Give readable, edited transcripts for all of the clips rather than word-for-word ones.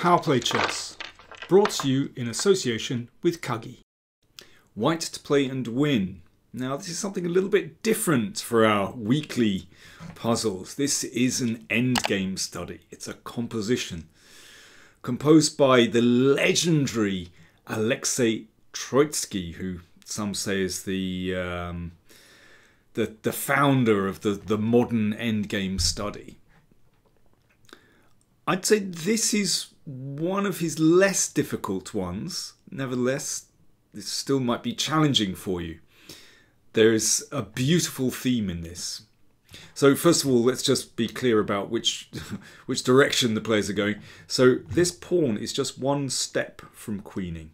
PowerPlayChess, brought to you in association with Kagi. White to play and win. Now this is something a little bit different for our weekly puzzles. This is an endgame study. It's a composition composed by the legendary Alexei Troitzky, who some say is the founder of the modern endgame study. I'd say this is one of his less difficult ones. Nevertheless, this still might be challenging for you. There is a beautiful theme in this. So first of all, let's just be clear about which direction the players are going. So this pawn is just one step from queening.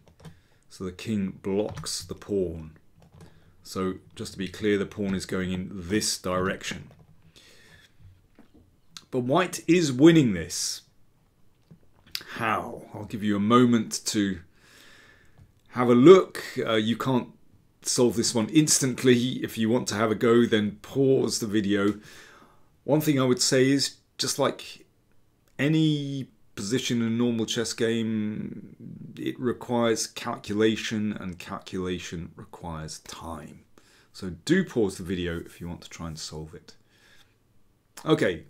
So the king blocks the pawn. So just to be clear, the pawn is going in this direction. But white is winning this. How? I'll give you a moment to have a look. You can't solve this one instantly. If you want to have a go, then pause the video. One thing I would say is, just like any position in a normal chess game, it requires calculation, and calculation requires time. So do pause the video if you want to try and solve it. Okay.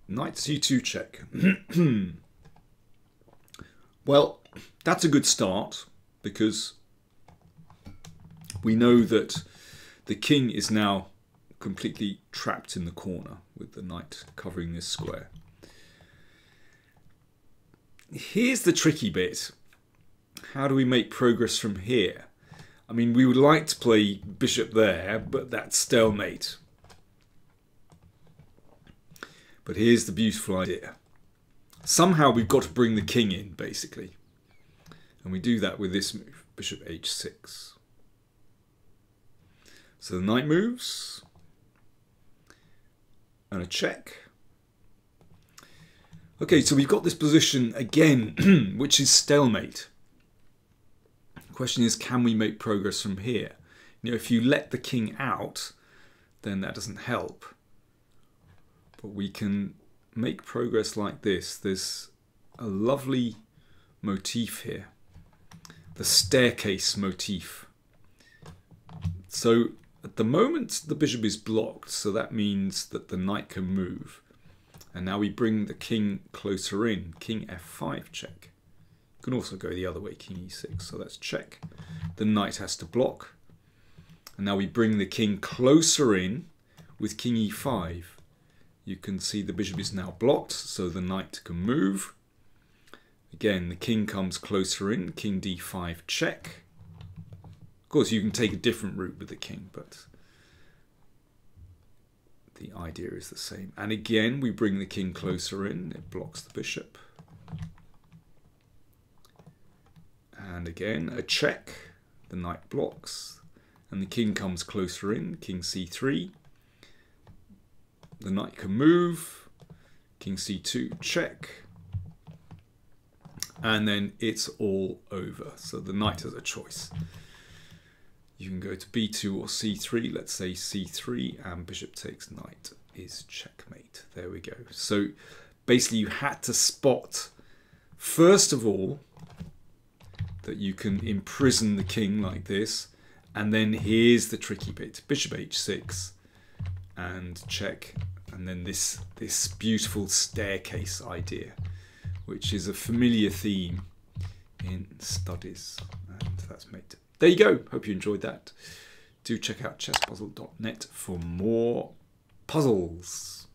Knight c2 check. Well, that's a good start, because we know that the king is now completely trapped in the corner with the knight covering this square. Here's the tricky bit. How do we make progress from here? I mean, we would like to play bishop there, but that's stalemate. But here's the beautiful idea. Somehow we've got to bring the king in, basically. And we do that with this move, bishop h6. So the knight moves. And a check. Okay, so we've got this position again, which is stalemate. The question is, can we make progress from here? You know, if you let the king out, then that doesn't help. But we can make progress like this. There's a lovely motif here, the staircase motif. So at the moment the bishop is blocked, so that means that the knight can move. And now we bring the king closer in, king f5 check. You can also go the other way, king e6, so that's check. The knight has to block. And now we bring the king closer in with king e5. You can see the bishop is now blocked, so the knight can move. Again, the king comes closer in, king d5 check. Of course, you can take a different route with the king, but the idea is the same. And again, we bring the king closer in, it blocks the bishop. And again, a check, the knight blocks, and the king comes closer in, king c3. The knight can move, king c2 check, and then it's all over. So the knight has a choice. You can go to b2 or c3, let's say c3, and bishop takes knight is checkmate. There we go. So basically you had to spot, first of all, that you can imprison the king like this, and then here's the tricky bit, bishop h6, and check, and then this beautiful staircase idea, which is a familiar theme in studies, and that's mate. There you go. Hope you enjoyed that. Do check out chesspuzzle.net for more puzzles.